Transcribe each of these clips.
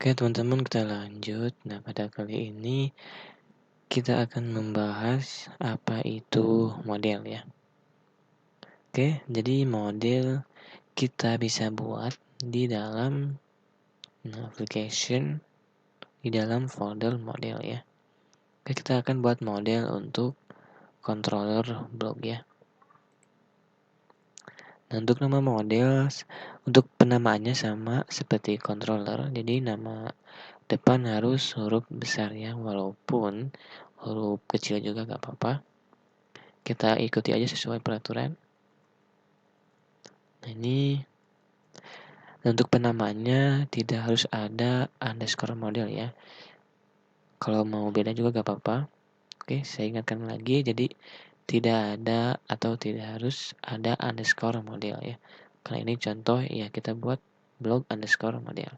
Oke teman-teman, kita lanjut. Nah, pada kali ini kita akan membahas apa itu model ya. Oke, jadi model kita bisa buat di dalam application, di dalam folder model ya. Oke, kita akan buat model untuk controller blog ya. Nah, untuk nama model, untuk penamaannya sama seperti controller, jadi nama depan harus huruf besar ya, walaupun huruf kecil juga gak apa-apa. Kita ikuti aja sesuai peraturan. Nah, ini untuk penamaannya tidak harus ada underscore model ya. Kalau mau beda juga gak apa-apa. Oke, saya ingatkan lagi, jadi tidak ada atau tidak harus ada underscore model ya. Karena ini contoh ya, kita buat blog underscore model.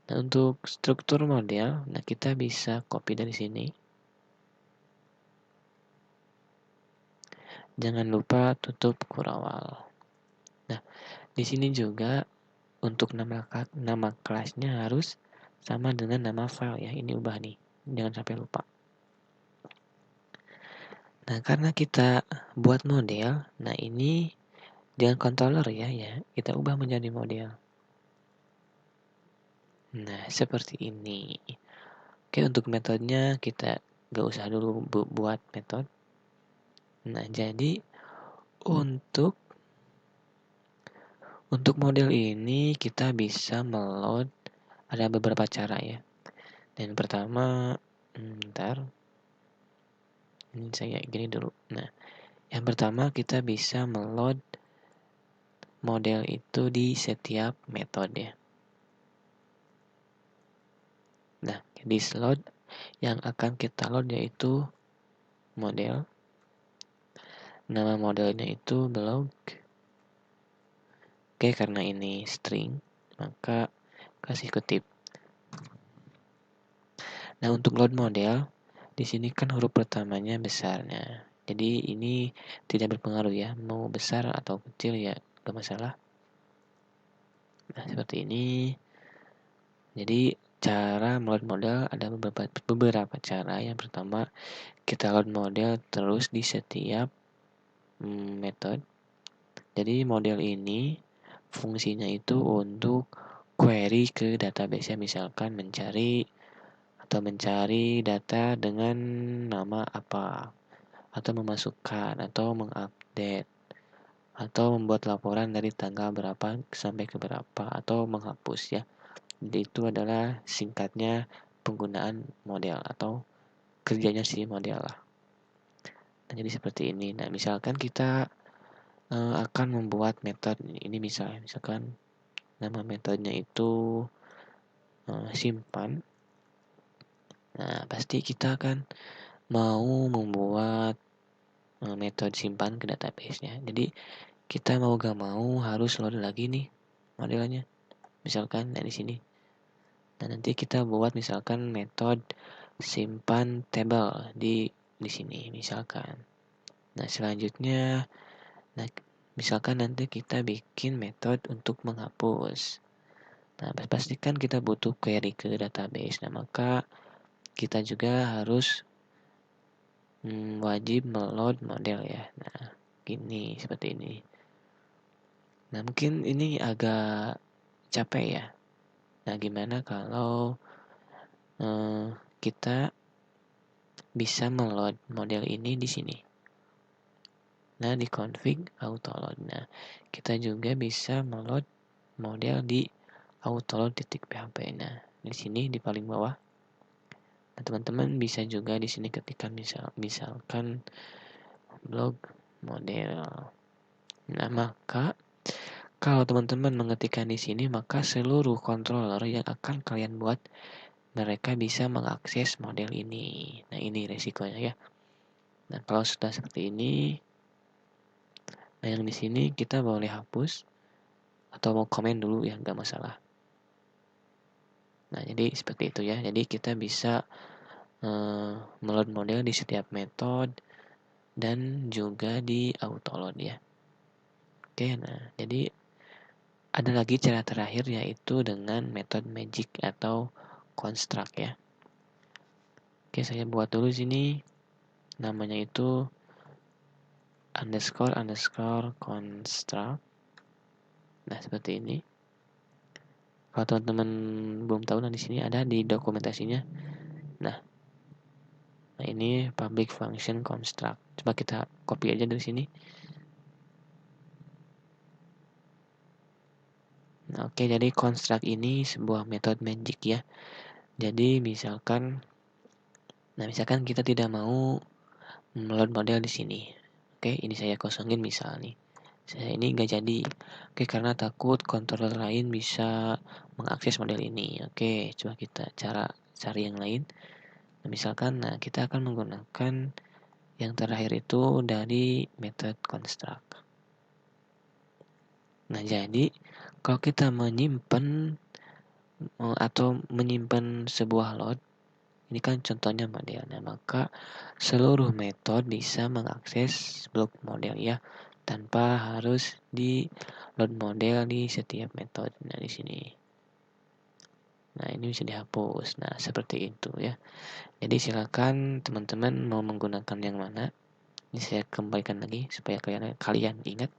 Nah, untuk struktur model, nah kita bisa copy dari sini. Jangan lupa tutup kurawal. Nah, di sini juga untuk nama kelasnya harus sama dengan nama file ya. Ini ubah nih, jangan sampai lupa. Nah, karena kita buat model, nah ini jangan controller ya, kita ubah menjadi model. Nah, seperti ini. Oke, untuk metodenya kita gak usah dulu buat metode. Nah, jadi untuk model ini kita bisa meload, ada beberapa cara ya. Dan pertama, bentar. Ini saya gini dulu. Nah, yang pertama kita bisa meload model itu di setiap metode ya. Nah, di slot yang akan kita load yaitu model. Nama modelnya itu blog. Oke, karena ini string, maka kasih kutip. Nah, untuk load model, di sini kan huruf pertamanya besarnya. Jadi ini tidak berpengaruh ya, mau besar atau kecil ya, gak masalah. Nah, seperti ini. Jadi cara meload model ada beberapa cara. Yang pertama, kita load model terus di setiap metode. Jadi model ini fungsinya itu untuk query ke database, misalkan mencari data dengan nama apa, atau memasukkan atau mengupdate, atau membuat laporan dari tanggal berapa sampai ke berapa, atau menghapus ya. Jadi itu adalah singkatnya penggunaan model atau kerjanya si model lah. Nah, jadi seperti ini. Nah, misalkan kita akan membuat metode ini, misalkan nama metodenya itu simpan. Nah, pasti kita akan mau membuat metode simpan ke database-nya. Jadi kita mau gak mau harus load lagi nih modelnya. Misalkan dari sini. Nah, nanti kita buat misalkan metode simpan table di sini misalkan. Nah, selanjutnya misalkan nanti kita bikin metode untuk menghapus. Nah, pastikan kita butuh query ke database. Nah, maka kita juga harus wajib meload model ya. Nah, gini, seperti ini. Nah, mungkin ini agak capek ya. Nah, gimana kalau kita bisa meload model ini di sini. Nah, di config autoload. Nah, kita juga bisa meload model di autoload.php. Nah, di sini di paling bawah. Nah, teman-teman bisa juga di sini ketikkan misalkan blog model. Nah, maka kalau teman-teman mengetikkan di sini, maka seluruh controller yang akan kalian buat mereka bisa mengakses model ini. Nah, ini resikonya ya. Nah, kalau sudah seperti ini, nah yang di sini kita boleh hapus atau mau komen dulu ya, nggak masalah. Nah, jadi seperti itu ya. Jadi kita bisa meload model di setiap metode dan juga di autoload ya. Oke, nah jadi Ada lagi cara terakhir yaitu dengan metode magic atau construct ya. Oke, saya buat dulu sini namanya itu underscore construct. Nah, seperti ini. Kalau teman-teman belum tahu, nah di sini ada di dokumentasinya. Nah, ini public function construct. Coba kita copy aja dari sini. Nah, oke, jadi construct ini sebuah metode magic ya. Jadi misalkan kita tidak mau load model di sini. Oke, ini saya kosongin misal nih. Saya ini nggak jadi. Oke, karena takut controller lain bisa mengakses model ini. Oke, coba kita cari yang lain. Nah, misalkan, kita akan menggunakan yang terakhir itu dari method construct. Nah, jadi kalau kita menyimpan sebuah load, ini kan contohnya modelnya, maka seluruh metode bisa mengakses blok model ya, tanpa harus di load model di setiap metode. Nah, di sini. Nah, ini bisa dihapus. Nah, seperti itu ya. Jadi silakan teman-teman mau menggunakan yang mana. Ini saya kembalikan lagi supaya kalian ingat.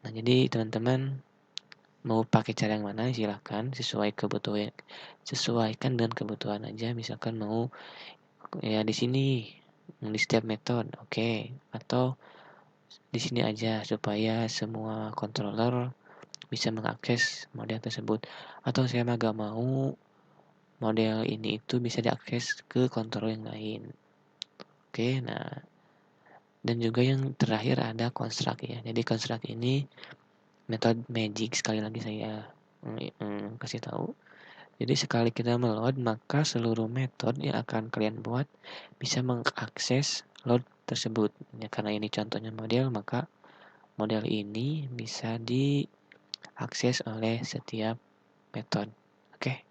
Nah, jadi teman-teman mau pakai cara yang mana silahkan, sesuaikan dengan kebutuhan aja. Misalkan mau ya di sini di setiap metode, oke. Atau di sini aja supaya semua controller bisa mengakses model tersebut. Atau saya mah gak mau model ini itu bisa diakses ke controller yang lain. Oke, nah dan juga yang terakhir ada construct ya. Jadi construct ini metode magic, sekali lagi saya kasih tahu. Jadi sekali kita meload, maka seluruh metode yang akan kalian buat bisa mengakses load tersebut. Ya, karena ini contohnya model, maka model ini bisa diakses oleh setiap metode. Oke.